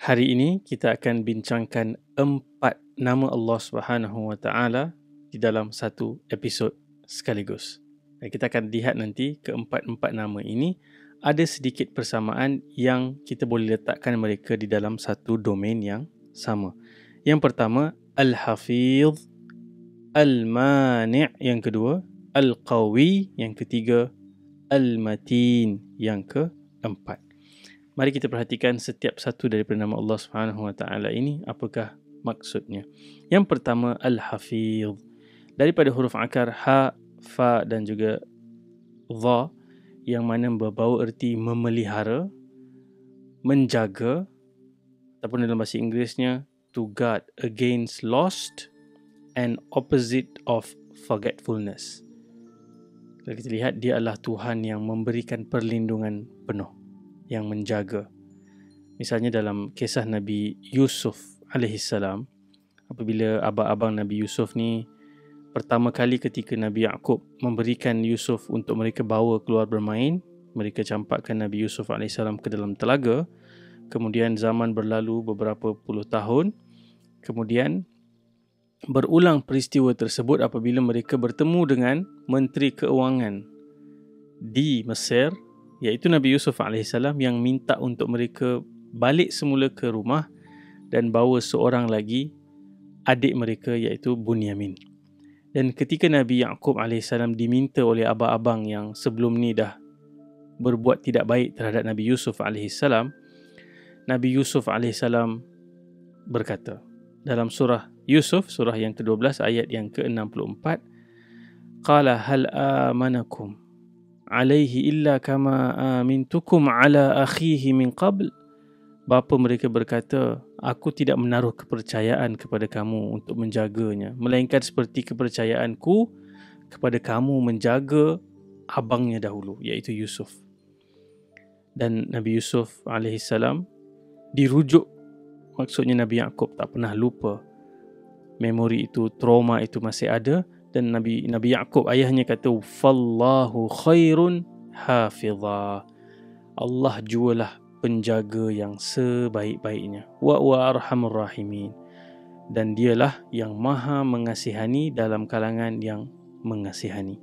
Hari ini kita akan bincangkan 4 nama Allah Subhanahu Wa Taala di dalam satu episod sekaligus. Dan kita akan lihat nanti keempat-empat nama ini ada sedikit persamaan yang kita boleh letakkan mereka di dalam satu domain yang sama. Yang pertama, Al-Hafiz, Al-Mani' yang kedua, Al-Qawi yang ketiga, Al-Matin yang keempat. Mari kita perhatikan setiap satu daripada nama Allah Subhanahu Wa Taala ini, apakah maksudnya. Yang pertama, Al-Hafiz. Daripada huruf akar ha, fa dan juga dha yang mana berbau erti memelihara, menjaga, ataupun dalam bahasa Inggerisnya to guard against lost and opposite of forgetfulness. Kalau kita lihat, dia adalah Tuhan yang memberikan perlindungan penuh, yang menjaga. Misalnya dalam kisah Nabi Yusuf alaihissalam, apabila abang-abang Nabi Yusuf ni pertama kali ketika Nabi Yaqub memberikan Yusuf untuk mereka bawa keluar bermain, mereka campakkan Nabi Yusuf alaihissalam ke dalam telaga. Kemudian zaman berlalu beberapa puluh tahun, kemudian berulang peristiwa tersebut apabila mereka bertemu dengan Menteri Keuangan di Mesir, iaitu Nabi Yusuf AS, yang minta untuk mereka balik semula ke rumah dan bawa seorang lagi adik mereka, iaitu Bunyamin. Dan ketika Nabi Yaqub AS diminta oleh abang-abang yang sebelum ni dah berbuat tidak baik terhadap Nabi Yusuf AS, Nabi Yusuf AS berkata dalam surah Yusuf, surah yang ke-12 ayat yang ke-64, qala hal amanakum alaihi illa kama amintukum ala akhihi min qabl. Bapa mereka berkata, aku tidak menaruh kepercayaan kepada kamu untuk menjaganya, melainkan seperti kepercayaanku kepada kamu menjaga abangnya dahulu, iaitu Yusuf. Dan Nabi Yusuf alaihissalam dirujuk, maksudnya Nabi Yaqub tak pernah lupa. Memori itu, trauma itu masih ada. Dan Nabi Yaqub, ayahnya, kata, fallahu khairun hafidha. Allah jualah penjaga yang sebaik-baiknya. Wa arhamur rahimin. Dan dialah yang maha mengasihani dalam kalangan yang mengasihani.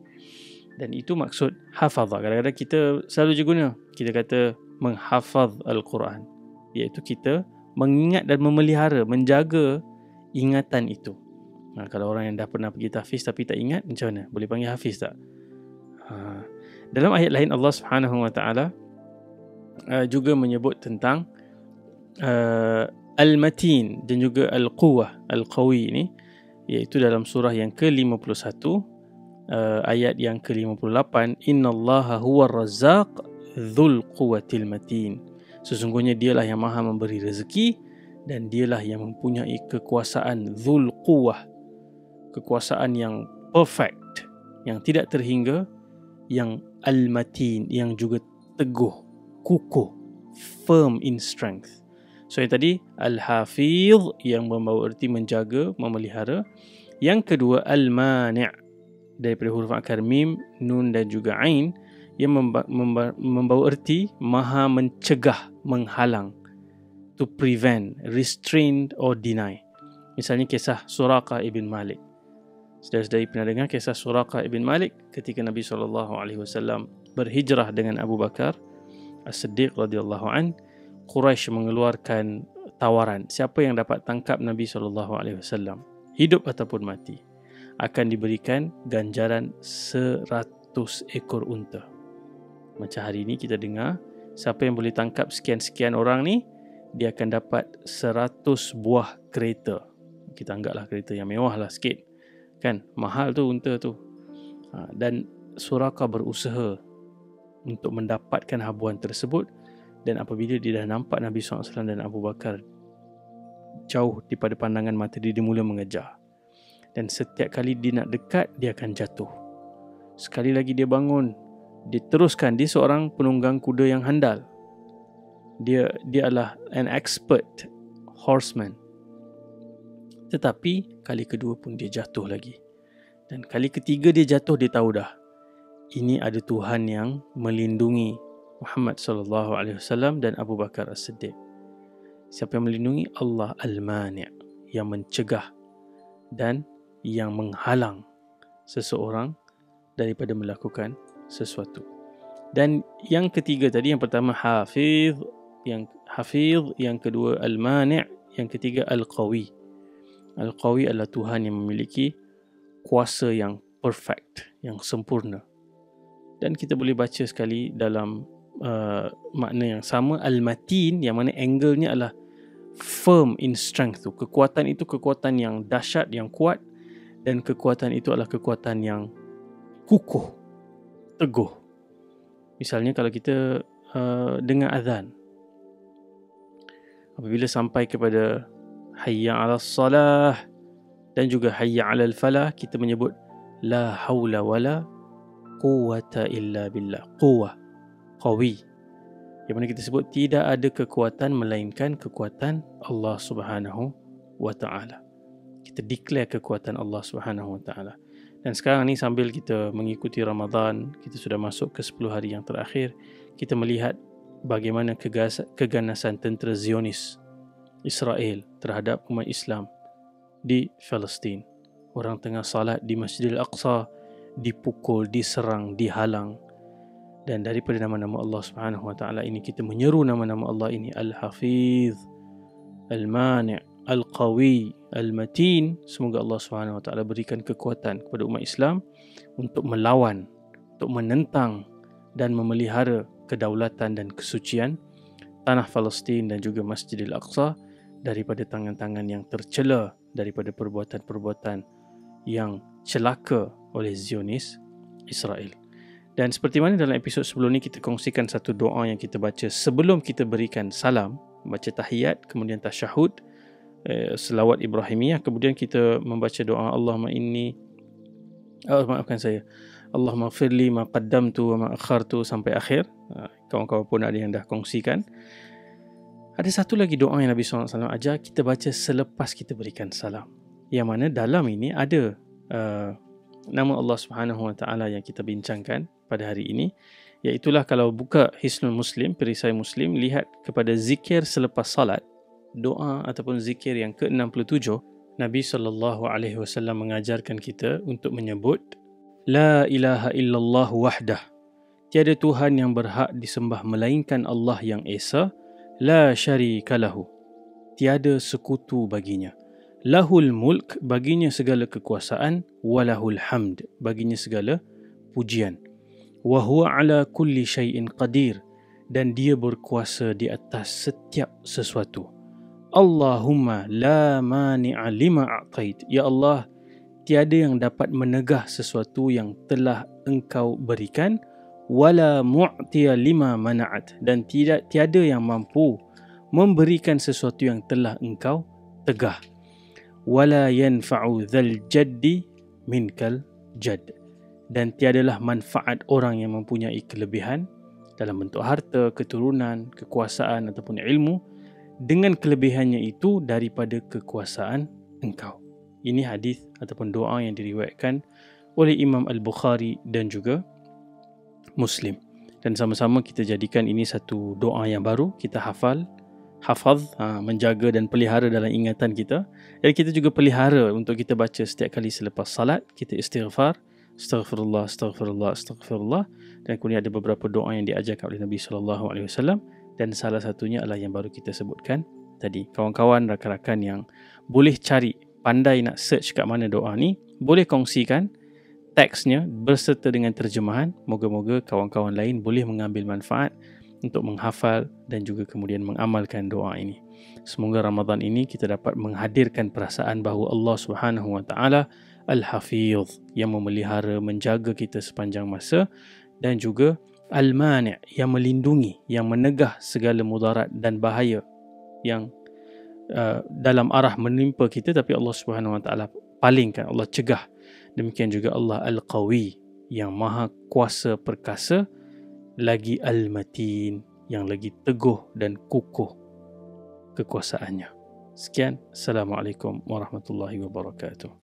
Dan itu maksud hafadha. Kadang-kadang kita selalu je guna, kita kata menghafaz Al-Quran, iaitu kita mengingat dan memelihara, menjaga ingatan itu. Kalau orang yang dah pernah pergi tahfiz tapi tak ingat, macam mana? Boleh panggil hafiz tak? Dalam ayat lain Allah Subhanahu Wa Taala juga menyebut tentang Al-Matin dan juga Al-Quwah, Al-Qawi ni, iaitu dalam surah yang ke-51 ayat yang ke-58, innallaha huwar razzaq dzul quwwatil matin. Sesungguhnya dialah yang maha memberi rezeki dan dialah yang mempunyai kekuasaan dzul quwwah, kekuasaan yang perfect, yang tidak terhingga, yang al-matin, yang juga teguh, kukuh, firm in strength. So yang tadi al-hafiz yang membawa erti menjaga, memelihara. Yang kedua al-mani' daripada huruf akar mim, nun dan juga ain, yang membawa erti maha mencegah, menghalang, to prevent, restrain or deny. Misalnya kisah Suraqah ibn Malik. Saudara-saudari pernah dengar kisah Suraqah ibn Malik ketika Nabi SAW berhijrah dengan Abu Bakar As-Siddiq radhiyallahu an. Quraisy mengeluarkan tawaran, siapa yang dapat tangkap Nabi SAW, hidup ataupun mati, akan diberikan ganjaran 100 ekor unta. Macam hari ini kita dengar, siapa yang boleh tangkap sekian-sekian orang ni, dia akan dapat 100 buah kereta. Kita anggaplah kereta yang mewah lah sikit, kan? Mahal tu unta tu. Dan Suraqah berusaha untuk mendapatkan habuan tersebut. Dan apabila dia dah nampak Nabi SAW dan Abu Bakar jauh daripada pandangan mata dia, dia mula mengejar. Dan setiap kali dia nak dekat, dia akan jatuh. Sekali lagi dia bangun, dia teruskan. Dia seorang penunggang kuda yang handal. Dia adalah an expert horseman. Tetapi kali kedua pun dia jatuh lagi. Dan kali ketiga dia jatuh, dia tahu dah, ini ada Tuhan yang melindungi Muhammad SAW dan Abu Bakar As-Siddiq. Siapa yang melindungi? Allah Al-Mani', yang mencegah dan yang menghalang seseorang daripada melakukan sesuatu. Dan yang ketiga tadi, yang pertama Hafiz, yang kedua Al-Mani', yang ketiga Al-Qawi. Al-Qawi adalah Tuhan yang memiliki kuasa yang perfect, yang sempurna. Dan kita boleh baca sekali dalam makna yang sama, Al-Matin, yang mana angle-nya adalah firm in strength tu. Kekuatan itu kekuatan yang dahsyat, yang kuat, dan kekuatan itu adalah kekuatan yang kukuh, teguh. Misalnya kalau kita dengar azan, apabila sampai kepada hayya 'alas salah dan juga hayya 'alal falah, kita menyebut la haula wala quwwata illa billah. Quwwah, qawi, yang mana kita sebut tidak ada kekuatan melainkan kekuatan Allah Subhanahu wa taala. Kita declare kekuatan Allah Subhanahu wa taala. Dan sekarang ni sambil kita mengikuti Ramadan, kita sudah masuk ke 10 hari yang terakhir, kita melihat bagaimana keganasan tentera Zionis Israel terhadap umat Islam di Palestin. Orang tengah salat di Masjidil Aqsa dipukul, diserang, dihalang. Dan daripada nama-nama Allah Subhanahu wa taala ini, kita menyeru nama-nama Allah ini, Al-Hafiz, Al-Mani', Al-Qawi, Al-Matin. Semoga Allah Subhanahu wa taala berikan kekuatan kepada umat Islam untuk melawan, untuk menentang dan memelihara kedaulatan dan kesucian tanah Palestin dan juga Masjidil Aqsa daripada tangan-tangan yang tercela, daripada perbuatan-perbuatan yang celaka oleh Zionis Israel. Dan seperti mana dalam episod sebelum ni, kita kongsikan satu doa yang kita baca sebelum kita berikan salam, baca tahiyat, kemudian tasyahud, selawat Ibrahimiyah, kemudian kita membaca doa Allahumma firli ma qaddamtu wa ma akhartu sampai akhir. Kawan-kawan pun ada yang dah kongsikan. Ada satu lagi doa yang Nabi SAW ajar kita baca selepas kita berikan salam, yang mana dalam ini ada nama Allah Subhanahu wa taala yang kita bincangkan pada hari ini, iaitulah kalau buka Hisnul Muslim, perisai Muslim, lihat kepada zikir selepas salat, doa ataupun zikir yang ke-67, Nabi SAW mengajarkan kita untuk menyebut La ilaha illallah wahdah, tiada Tuhan yang berhak disembah melainkan Allah yang esa, la syarika lahu, tiada sekutu baginya, lahul mulk, baginya segala kekuasaan, walahul hamd, baginya segala pujian, wa huwa ala kulli syai'in qadir, dan dia berkuasa di atas setiap sesuatu. Allahumma la mani'a lima a'tait, ya Allah, tiada yang dapat menegah sesuatu yang telah engkau berikan, wala mu'tiya lima mana'at, dan tiada yang mampu memberikan sesuatu yang telah engkau tegah. Wala yanfa'u dzal jaddi minkal jadd, dan tiadalah manfaat orang yang mempunyai kelebihan dalam bentuk harta, keturunan, kekuasaan ataupun ilmu dengan kelebihannya itu daripada kekuasaan engkau. Ini hadis ataupun doa yang diriwayatkan oleh Imam Al-Bukhari dan juga Muslim. Dan sama-sama kita jadikan ini satu doa yang baru, kita hafaz, menjaga dan pelihara dalam ingatan kita. Dan kita juga pelihara untuk kita baca setiap kali selepas salat, kita istighfar, astaghfirullah, astaghfirullah, astaghfirullah. Dan kemudian ada beberapa doa yang diajarkan oleh Nabi SAW, dan salah satunya adalah yang baru kita sebutkan tadi. Kawan-kawan, rakan-rakan yang boleh cari, pandai nak search kat mana doa ni, boleh kongsikan teksnya berserta dengan terjemahan. Moga-moga kawan-kawan lain boleh mengambil manfaat untuk menghafal dan juga kemudian mengamalkan doa ini. Semoga Ramadan ini kita dapat menghadirkan perasaan bahawa Allah Subhanahu wa taala Al-Hafiz, yang memelihara, menjaga kita sepanjang masa, dan juga Al-Mani', yang melindungi, yang menegah segala mudarat dan bahaya yang dalam arah menimpa kita, tapi Allah Subhanahu wa taala palingkan, Allah cegah. Demikian juga Allah Al-Qawi, yang maha kuasa perkasa, lagi Al-Matin, yang lagi teguh dan kukuh kekuasaannya. Sekian, Assalamualaikum warahmatullahi wabarakatuh.